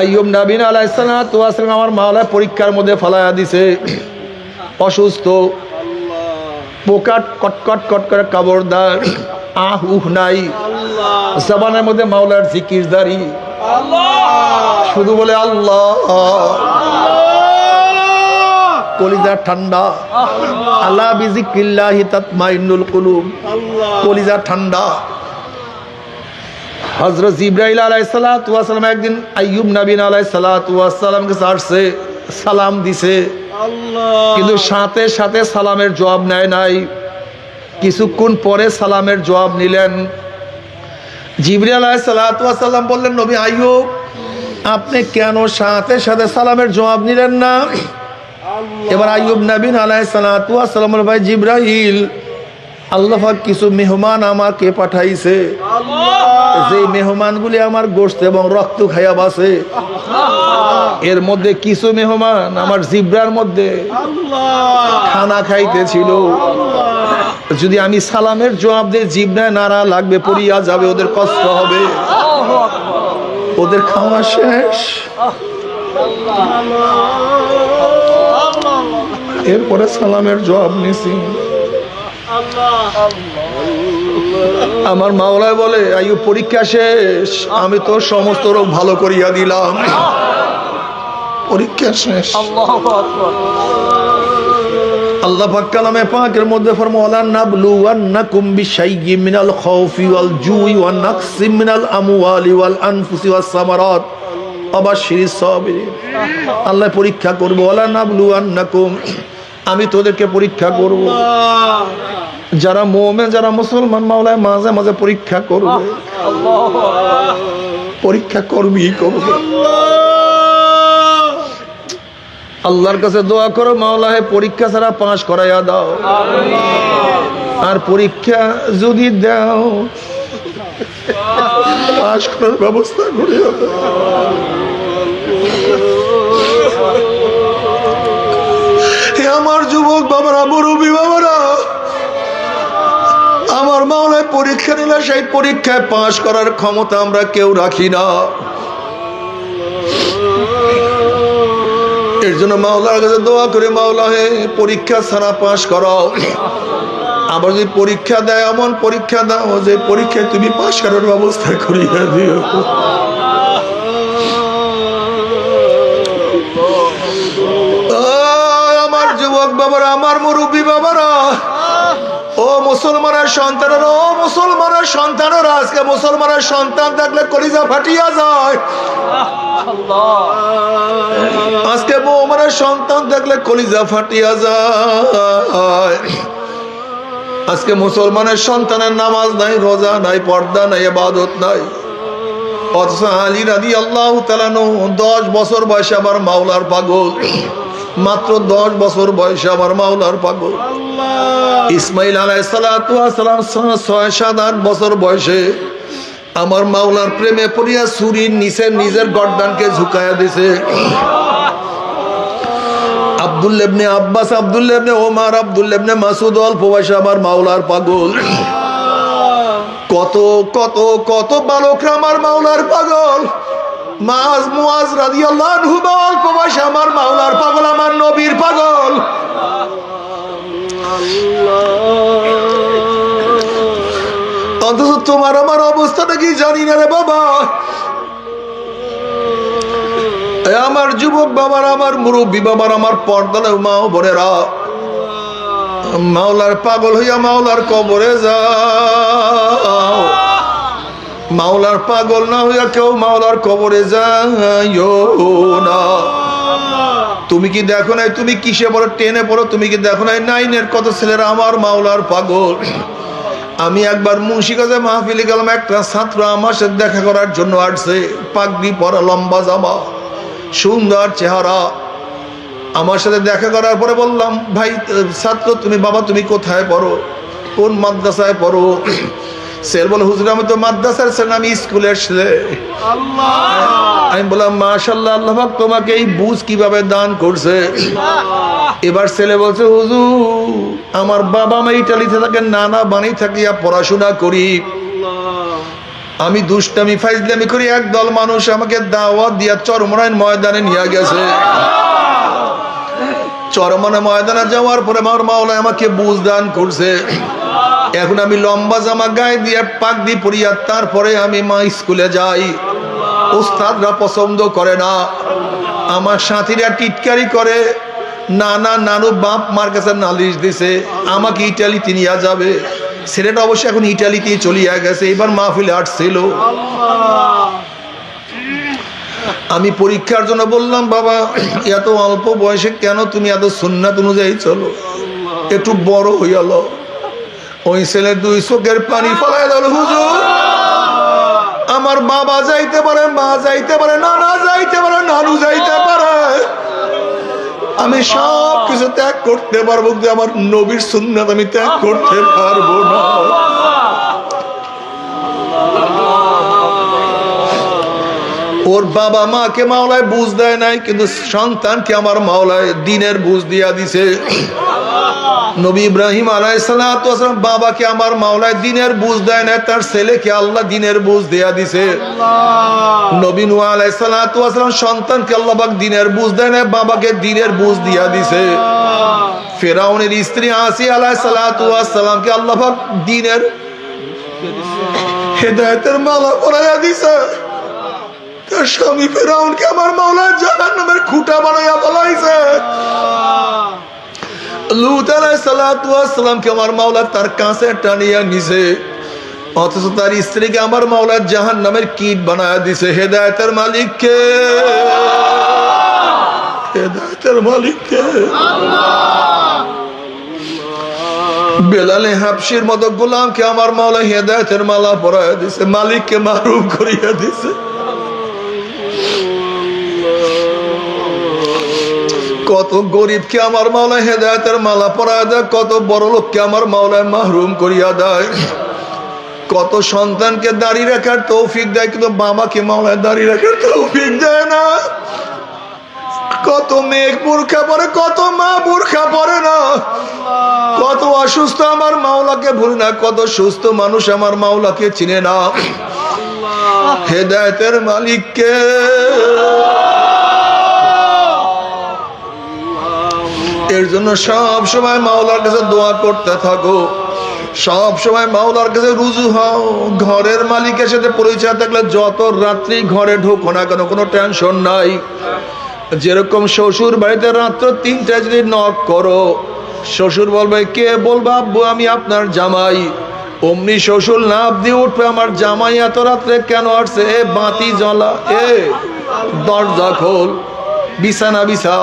আইয়ুব নবী আলাইহিস সালাতু ওয়াস সালাম আমার মাওলা পরীক্ষার মধ্যে ফালায়া দিছে, অসুস্থ, পোকা কটকট কট করে কাবরদার, আহ উহ নাই, জবানের মধ্যে মাওলার জিকির জারি, শুধু বলে আল্লাহ, কলিজা ঠান্ডা, আলা বিজিক্রিল্লাহি তাতমাইন্নুল কুলুব, কলিজা ঠান্ডা। হযরত জিবরাইল আলাইহিস সালাতু ওয়াস সালাম একদিন আইয়ুব নবী আলাইহিস সালাতু ওয়াস সালামকে আসছে, সালাম দিছে, কিন্তু সাথে সাথে সালামের জবাব নেয় নাই। কিছুক্ষণ পরে সালামের জবাব নিলেন। জিবরাইল আলাইহিস সালাতু ওয়াস সালাম বললেন, নবী আইয়ুব, আপনি কেন সাথে সাথে সালামের জবাব নিলেন না? এবার আইয়ুব নবী আলাইহিস সালাতু ওয়াস সালাম বললেন, ভাই জিবরাইল, আল্লাহ পাক কিছু মেহমান আমাকে পাঠাইছে, যে মেহমানগুলি আমার গোশত এবং রক্ত খাইয়া বাসে, এর মধ্যে কিছু মেহমান আমার জিব্রার মধ্যে খানা খাইতেছিল। যদি আমি সালামের জবাব দিয়ে জিব্রায় নাড়া লাগবে, পড়িয়া যাবে, ওদের কষ্ট হবে, ওদের খাওয়া শেষ। এরপরে সালামের জবাব নিছি। আমার মাওলায় বলে, আইয়ুব পরীক্ষা শেষ, আমি তো সমস্ত রোগ ভালো করিয়া দিলাম, পরীক্ষা শেষ। আল্লাহ পাক কালামে পাকের মধ্যে ফরমালেন, নাবলুওয়ান্নাকুম বিশাইয়্যিম মিনাল খাউফি ওয়াল জুই ওয়ান নাকসিম মিনাল আমওয়ালি ওয়াল আনফুসি ওয়াস সামারাত ওয়াবাশশিরিস সাবিরিন। আল্লাহ পরীক্ষা করব, ওয়ালা নাবলুওয়ান্নাকুম, আমি তোদেরকে পরীক্ষা করব। যারা মুমিন, যারা মুসলমান, মাওলায় মাঝে মাঝে পরীক্ষা করবে, পরীক্ষা করবি করবে। আল্লাহর কাছে দোয়া করো, মাওলা হে পরীক্ষা ছাড়া পাস করাইয়া দাও, আর পরীক্ষা যদি দাও পাস করার ব্যবস্থা করিয়া দাও। হে আমার যুবক বাবারা, মুরব্বী বাবারা, আমার মাওলায় পরীক্ষা নিলে সেই পরীক্ষায় পাস করার ক্ষমতা আমরা কেউ রাখি না। এর জন্য মাওলার কাছে দোয়া করে, মাওলা হে পরীক্ষা ছাড়া পাস করাও। আবার যদি পরীক্ষা দেয়, এমন পরীক্ষা দাও যে পরীক্ষায় তুমি পাস করার ব্যবস্থা করিয়া দিও। আমার যুবক বাবারা, আমার মুরব্বী বাবারা, ও মুসলমানের সন্তানেরা, ও মুসলমানের সন্তানেরা, আজকে মুসলমানের সন্তান দেখলে কলিজা ফাটিয়া যায়। আজকে মুমিনের সন্তান দেখলে কলিজা ফাটিয়া যায়। আজকে মুসলমানের সন্তানের নামাজ নাই, রোজা নাই, পর্দা নাই, ইবাদত নাই। অথচ আলী রাদিয়াল্লাহু তাআলা 10 বছর বয়সে আমার মাওলার পাগল, মাত্র 10 বছর বয়সে আমার মাওলার পাগল। ইসমাইল আলাইহিস সালাতু ওয়াস সালাম 6-7-8 বছর বয়সে আমার মাওলার প্রেমে পড়িয়া ছুরির নিচে নিজের গর্দানকে ঝুঁকাইয়া দিছে। আব্দুল্লাহ ইবনে আব্বাস, আব্দুল্লাহ ইবনে ওমর, আব্দুল্লাহ ইবনে মাসউদ অল্প বয়সে আমার মাওলার পাগল। কত কত কত বালকরা আমার মাওলার পাগল। মুআজ রাদিয়াল্লাহু আনহু অল্প বয়সে আমার মাওলার পাগল, আমার নবীর পাগল। অথচ তোমার আমার অবস্থাটা কি জানি না রে বাবা। আমার যুবক বাবার, আমার মুরব্বী বাবার, আমার পর্দার মা বোনেরা, মাওলার পাগল হইয়া মাওলার কবরে যাও। মাওলার পাগল না হইয়া কেউ মাওলার কবরে যাইও না। তুমি কি দেখো নাই, তুমি কিসে পড়ো, টেনে পড়ো, তুমি কি দেখো নাই 9-এর কত ছেলেরা আমার মাওলার পাগল। আমি একবার মুন্সিগঞ্জে মাহফিলে গেলাম, একটা ছাত্র আমার সাথে দেখা করার জন্য আসছে, পাগড়ি পরা, লম্বা জামা, সুন্দর চেহারা। আমার সাথে দেখা করার পরে বললাম, ভাই ছাত্র তুমি, বাবা তুমি কোথায় পড়ো, কোন মাদ্রাসায় পড়ো? ছেলে বলে, হুজুর আমি তো মাদ্রাসার ছেলে, আমি স্কুলের ছেলে। আমি বললাম, মাশাআল্লাহ, আল্লাহ পাক তোমাকে এই বুঝ কিভাবে দান করছে। এবার ছেলে বলছে, হুজুর আমার বাবা মা ইটালিতে থাকে, নানা বানি থাকিয়া পড়াশোনা করি, আমি দুষ্টামি ফাইজলামি করি, একদল মানুষ আমাকে দাওয়াত দিয়া চরমরাইন ময়দানে নিয়ে গেছে। চরমরাইন ময়দানে যাওয়ার পরে আমার মাওলা আমাকে বুঝ দান করছে। এখন আমি লম্বা জামা গায়ে দিয়ে পাক দিয়ে পড়িয়া তারপরে আমি মা স্কুলে যাই। ওস্তাদরা পছন্দ করে না, আমার সাথীরা টিটকারি করে, নানা নানু বাপ মার কাছে নালিশ দিছে আমাকে ইটালিতে নিয়ে যাবে। ছেলেটা অবশ্য এখন ইটালিতে চলিয়া গেছে, এবার মাহফিলে আসছিল। আমি পরীক্ষার জন্য বললাম, বাবা এত অল্প বয়সে কেন তুমি এত সুন্নাত অনুযায়ী চলো, একটু বড় হইয়াল। ওই ছেলে দুই চোখের পানি ফলাই দিল, হুজুর আমার বাবা যাইতে পারে, মা যাইতে পারে, নানা যাইতে পারে, নানু যাইতে পারে, আমি সব কিছু ত্যাগ করতে পারবো, কিন্তু আমার নবীর সুন্নাত আমি ত্যাগ করতে পারবো না। ওর বাবা মাকে মাওলায় বুঝ দেয় নাই, কিন্তু সন্তানকে আমার মাওলায় দিনের বুঝ দিয়া দিছে। নবী ইব্রাহিম আলাইহিস সালাতু ওয়াস সালাম বাবাকে আমার মাওলায় দিনের বুঝ দেয় না, তার ছেলেকে আল্লাহ দিনের বুঝ দেয়া দিছে। নবী নূহ আলাইহিস সালাতু ওয়াস সালাম সন্তানকে আল্লাহ পাক দিনের বুঝ দেয় না, বাবাকে দিনের বুঝ দিয়া দিছে। ফিরআউনের স্ত্রী আসিয়া আলাইহিস সালাতু ওয়াস সালামকে আল্লাহ পাক দিনের হেদায়েতের মালা পরাইয়া দিছে। তার স্বামী ফিরআউনকে আমার মাওলা জাহান্নামের খুঁটা বানাইয়া ফলাইছে। লূত আলাইহিস সালাতু ওয়াস সালামকে আমার মাওলা তার কাছে টানিয়া নিছে, অথচ তার স্ত্রীকে আমার মাওলা জাহান্নামের কীট বানায়া দিছে। হেদায়েতের মালিক কে? হেদায়েতের মালিক কে? বেলালে হাবশির মতো গোলামকে আমার মাওলা হেদায়েতের মালা পরায়া দিছে, মালিককে মাহরুম করিয়া দিছে। কত গরিবকে আমার মাওলা হেদায়েতের মালা পরায়া দেয়, কত বড় লোককে আমার মাওলায় মাহরুম করিয়া দেয়। কত সন্তানকে দাঁড়িয়ে রাখার তৌফিক দেয়, কিন্তু বাবাকে মাওলায় দাঁড়িয়ে রাখার তৌফিক দেয় না। কত মেয়ে বোরখা পরে, কত মা বোরখা পরে না। কত অসুস্থ আমার মাওলাকে ভুলে না, কত সুস্থ মানুষ আমার মাওলাকে চিনে না। হেদায়েতের মালিককে? এর জন্য সব সময় মাওলার কাছে দোয়া করতে থাকো, সব সময় মাওলার কাছে রুজু হও। ঘরের মালিকের সাথে পরিচয় থাকলে যত রাত্রি ঘরে ঢোকো না কেন কোনো টেনশন নাই। যেরকম শ্বশুর বাড়িতে রাত্র 3টায় যদি নক করো, শ্বশুর বলবে কে? বলবে আব্বু আমি আপনার জামাই। অমনি শ্বশুর লাফ দিয়ে উঠবে, আমার জামাই এত রাত্রে কেন আসছে? এ বাতি জ্বলা, এ দরজা খোল, বিছানা বিছা,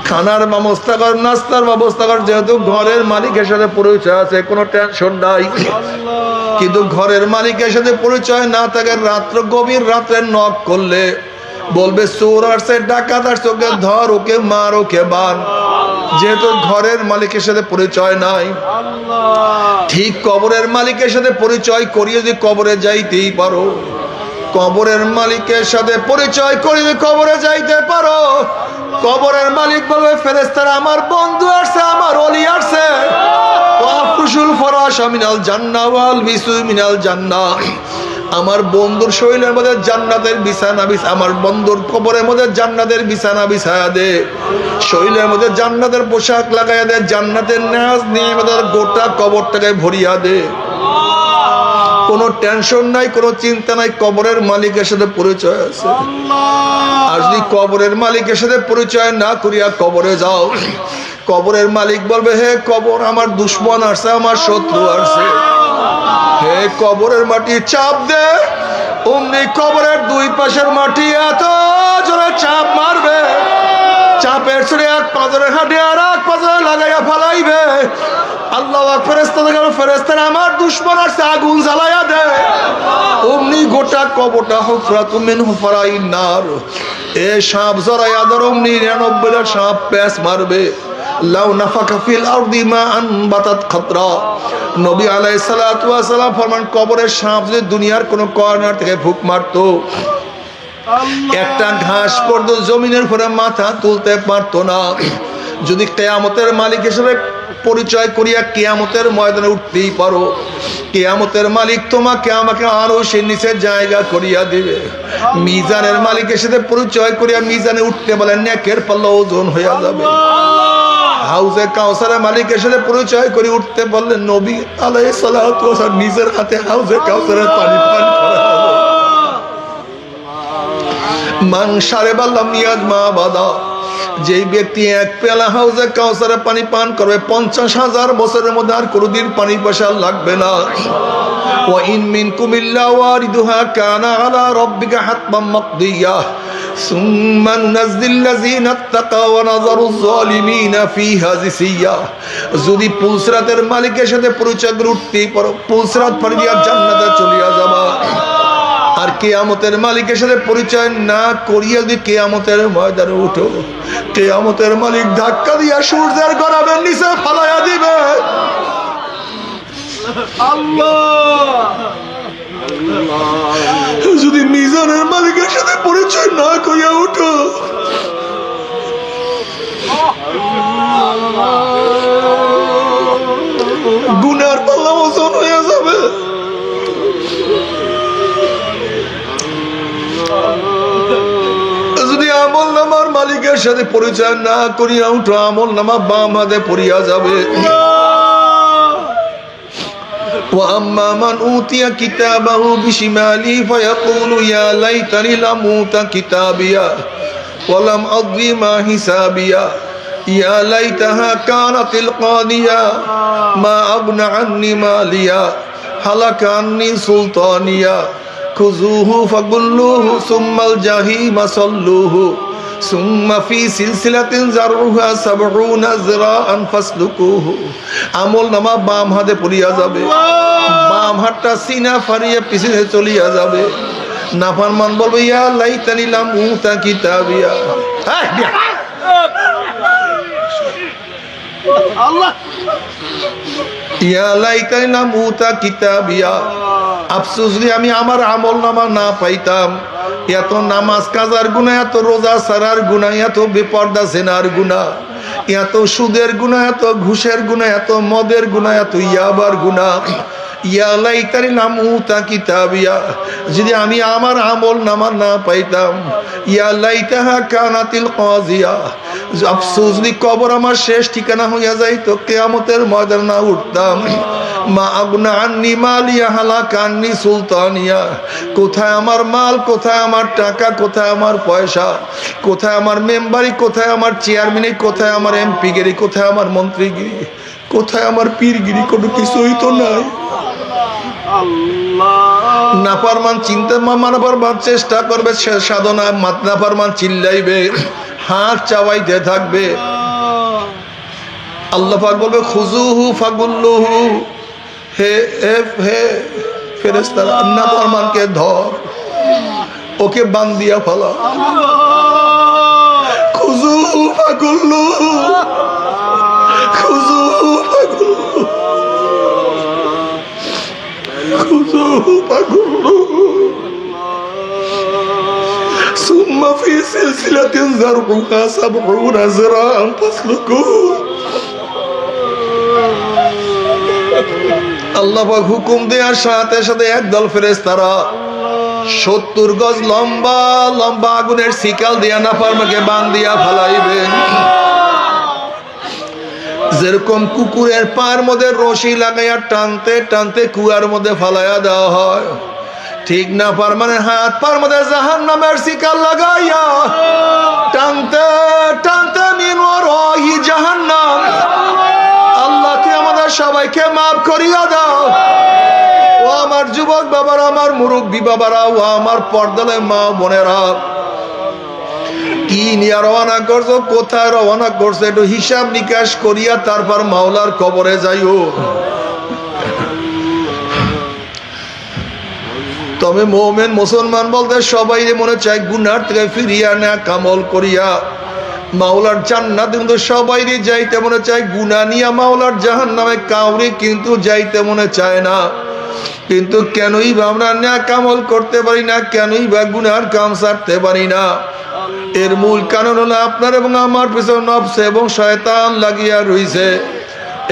খানার ব্যবস্থা কর, নাস্তার ব্যবস্থা কর। যেহেতু ঘরের মালিকের সাথে পরিচয় আছে কোনো টেনশন নাই। কিন্তু ঘরের মালিকের সাথে পরিচয় না থাকে, রাত্র গভীর রাত্রে নক করলে বলবে চোর আসছে, ডাকাত আসছে, ওকে ধর, ওকে মার, ওকে বান। যেহেতু ঘরের মালিকের সাথে পরিচয় নাই। ঠিক কবরের মালিকের সাথে পরিচয় করিয়ে যদি কবরে যাইতেই পারো, কবরের মালিকের সাথে পরিচয় করিয়ে কবরে যাইতে পারো, কবরের মালিক বলবে ফেরেশতারা আমার বন্ধু আসছে, আমার ওলি আসছে। ওয়াফরুশুল ফরাশা মিনাল জান্নাহ ওয়াল বিসু মিনাল জান্নাহ। আমার বন্ধুর শরীরের মধ্যে জান্নাতের বিছানা বিছা, আমার বন্ধুর কবরের মধ্যে জান্নাতের বিছানা বিছায়া দে, শরীরের মধ্যে জান্নাতের পোশাক লাগাইয়া দে, জান্নাতের নাজ নিয়ামতের গোটা কবরটাকে ভরিয়া দে। কোনো টেনশন নাই, কোনো চিন্তা নাই, কবরের মালিকের সাথে পরিচয় আছে। আর যদি কবরের মালিকের সাথে পরিচয় না করিয়া কবরে যাও, কবরের মালিক বলবে হে কবর আমার দুশ্মন আসছে, আমার শত্রু আসছে, হে কবরের মাটি চাপ দে। অমনি কবরের দুই পাশের মাটি এত জোরে চাপ মারবে, চাপের ছড়ে এক পাথরের হাঁটি আর এক পাথরে লাগাইয়া ফালাইবে। আল্লাহ ফেরেশতারা আমার দুশ্মন আসছে, আগুন জ্বালাইয়া দে। অমনি গোটা কবরটা হুফরাতুম মিন হুফরাইন নার, এ সাপ জড়াইয়া ধর। অমনি 99টা সাপ প্যাঁচ মারবে। লাউ নাফাকা ফিল আরদি মা আনবাতাত খাতরা। নবী আলাইহিস সালাতু ওয়াস সালাম ফরমান কবরের সাপ যদি দুনিয়ার কোন কর্নার থেকে ফুক মারতো, একটা ঘাস পর্যন্ত জমিনের উপরে মাথা তুলতে পারতো না। যদি কিয়ামতের মালিক হিসেবে পরিচয় করিয়া কিয়ামতের ময়দানে উঠতেই পারো, কিয়ামতের মালিক তোমাকে আমাকে আরো সে নিচে জায়গা করিয়া দিবে। মিজানের মালিকের সাথে পরিচয় করিয়া মিজানে উঠতে বলেন নেকের পাল্লা ওজন হইয়া যাবে। হাউজে কাউসারের মালিকের সাথে পরিচয় করে উঠতে বললেন নবী আলাইহিস সালাতু ওয়াস সালাম নিজের হাতে হাউজে কাউসারের পানি পান করা হবে। মান শারিবা লাম ইয়াজমা বাদা, যেই ব্যক্তি এক পেয়ালা হাউজে কাউসারের পানি পান করবে 50,000 বছরের মধ্যে আর কোনোদিন পানি পয়সা লাগবে না। ওয়া ইন মিনকুম ইল্লা ওয়ারিদুহা কানা আলা রাব্বিকা হাতমান মাকদিয়া সুম্মা নাযিল লাযিনা তাকাও ওয়া নাযারুজ জালিমিনা ফিহা জিসিয়া। যদি পুলসরাতের মালিকের সাথে পরিচয় করে উঠতেই পারো, পুলসরাত পার দিয়া জান্নাতে চলিয়া যাবা। আর কিয়ামতের মালিকের সাথে পরিচয় না করিয়া যদি কিয়ামতের ময়দানে উঠো, কিয়ামতের মালিক ধাক্কা দিয়া সূর্যের গরমের নিচে ফালাইয়া দিবে। যদি মিজানের মালিকের সাথে পরিচয় না করিয়া উঠো, গুনার পাল্লা ওজন হয়ে যাবে। যদি আমল নামার মালিকের সাথে পরিচয় না করিয়া উঠো, আমল নামা বাম হাতে পড়িয়া যাবে। وأما من أوتي كتابه بشماله فيقول يا ليتني لم أوت كتابيا ولم أدر ما حسابيا يا ليتها كانت القاضية ما أغنى عني ماليا هلك عني سلطانيا خذوه فغلوه ثم الجحيم صلوه ثم في سلسلة ذرعها 70 ذراعا فاسلكوه। আমল নামা বাম হাতে পড়িয়া যাবে, বাম হাতটা সিনা ফাড়িয়ে পিছনে চলিয়া যাবে। নাফরমান বলবে ইয়া লাইতানি লাম উতা কিতাবিয়া। আল্লাহ ইয়া লাইতানি লাম উতা কিতাবিয়া, আফসোস যদি আমি আমার আমল নামা না পাইতাম। এত নামাজ কাজার গুনাহ, এত রোজা সারার গুনাহ, এত বেপর্দা জেনার গুনাহ, এত সুদের গুনাহ, এত ঘুষের গুনাহ, এত মদের গুনাহ, এত ইয়াবার গুনাহ। ইয়া লাইতানি লাম উতা কিতাবিয়া, যদি আমি আমার আমল নামা না পাইতাম। ইয়া লাইতাহা কানাতিল কাজিয়া, আফসোস যদি কবর আমার শেষ ঠিকানা হইয়া যাইতো, কিয়ামতের ময়দানে না উঠতাম। মা আগনা আন্নি মালিয়া হালাকা আন্নি সুলতানিয়া, কোথায় আমার মাল, কোথায় আমার টাকা, কোথায় আমার পয়সা, কোথায় আমার মেম্বারি, কোথায় আমার চেয়ারম্যানি, কোথায় আমার এমপিগিরি, কোথায় আমার মন্ত্রীগিরি, কোথায় আমার পীরগিরি, কোনো কিছুই তো নাই। নাফরমান চিন্তা মানাবার চেষ্টা করবে, সাধনা নাফরমান চিল্লাইবে, হাত চাওয়াইতে থাকবে। আল্লাহ পাক বলবে খুজুহু ফাগুল্লুহু, হে হে হে ফেরেশতারা নাফরমানকে ধর, ওকে বান্ধিয়া ফেলা। খুজুহু ফাগুল্লুহু, খুজুহু ফাগুল্লুহু, খুজুহু ফাগুল্লুহু সুম্মা ফি সিলসিলাতিন যারউহা 70 যিরাআন ফাসলুকুহু। আল্লাহ পাক হুকুম দেওয়ার সাথে সাথে একদল ফেরেশতারা 70 গজ লম্বা লম্বা আগুনের শিকল দিয়া নাফরমানকে বান্ধিয়া ফেলাইবে। যেরকম কুকুরের পায়ের মধ্যে রশি লাগাইয়া টানতে টানতে কুয়ার মধ্যে ফালাইয়া দেওয়া হয়, ঠিক নাফরমানের হাত পায়ের মধ্যে জাহান্নামের শিকল লাগাইয়া টানতে টানতে মিন ওয়ারাহি জাহান্নাম। আল্লাহ তুই আমাদের সবাইকে মাফ করিয়া দাও। ও আমার যুবক বাবারা, আমার মুরব্বী বাবারা, ও আমার পর্দালে মা বোনেরা, কি নিয়ে রওনা করছো, কোথায় রওনা করছো, একটু হিসাব নিকাশ করিয়া তারপর মাওলার কবরে যাইও। তবে মুমিন মুসলমান বলতে সবাই মনে চায় গুনার থেকে ফিরিয়া না কামল করিয়া মাওলার জান্নাত, কিন্তু সবাই যাইতে মনে চায় গুনাহ নিয়া মাওলার জাহান্নামে, কাউরে কিন্তু যাইতে মনে চায় না। কিন্তু কেনই বা আমরা নেক আমল করতে পারি না, কেনই বা গুনার কাম ছাড়তে পারি না? এর মূল কারণ হলো আপনার এবং আমার পিছনে নফস এবং শয়তান লাগিয়া রইছে।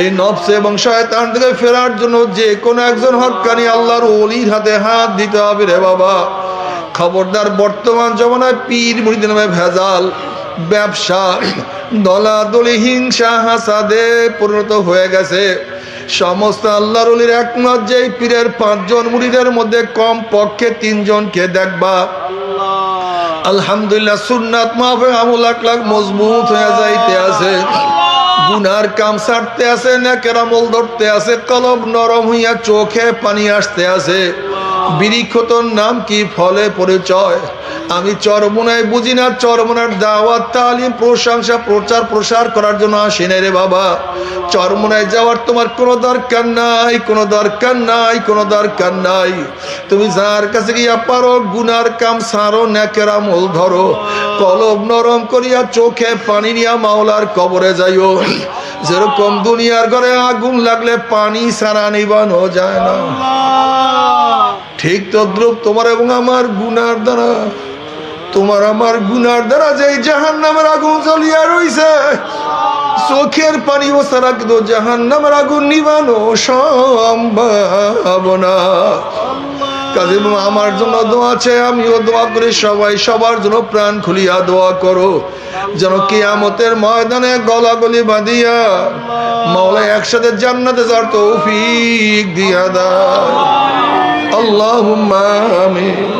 এই নফস এবং শয়তান থেকে ফেরার জন্য যে কোনো একজন হক্কানি আল্লাহর ওলির হাতে হাত দিতে হবে রে বাবা। খবরদার, বর্তমান জমানায় পীর মুরিদ নামে ভেজাল, ব্যবসা, দলাদলি, হিংসা, হাসাদে পরিণত হয়ে গেছে। সমস্ত আল্লাহর ওলির একমাত্র যেই পীরের 5 জন মুরিদের মধ্যে কম পক্ষে 3 জনকে দেখবা আলহামদুলিল্লাহ সুন্নাত মাহফিল আমল আখলাক মজবুত হয়ে যাইতে আছে, গুনার কাম ছাড়তে আছে, নেকের আমল ধরতে আছে, কলব নরম হইয়া চোখে পানি আসতে আছে। বিরিক্ষতর নাম কি, ফলে পরিচয়। আমি চরমোনায় বুঝি না, চরমোনার দাওয়াত তালিম প্রশংসা প্রচার প্রসার করার জন্য আসি না রে বাবা। চরমোনায় যাওয়ার তোমার কোনো দরকার নাই, কোনো দরকার নাই, কোনো দরকার নাই। তুমি যার কাছে গিয়া পারো গুনার কাম সারো, নেকের আমল ধরো, কলব নরম করিয়া চোখে পানি নিয়া মাওলার কবরে যাইও। যেরকম দুনিয়ার ঘরে আগুন লাগলে পানি ছাড়া নিবানো যায় না, ঠিক তদ্রুপ তোমার এবং আমার গুনার দ্বারা, তোমার আমার গুনার দ্বারা যে জাহান্নামের আগুন জ্বলিয়া রইছে, চোখের পানি ও ছাড়া কিন্তু জাহান্নামের আগুন নিবানো সম্ভব না। কাজে আমার জন্য দোয়া আছে, আমিও দোয়া করি, সবাই সবার জন্য প্রাণ খুলিয়া দোয়া করো, যেন কিয়ামতের ময়দানে গলাগলি বাঁধিয়া মাওলা একসাথে জান্নাতে যাওয়ার তৌফিক দিয়া দাও। আল্লাহুম্মা আমিন।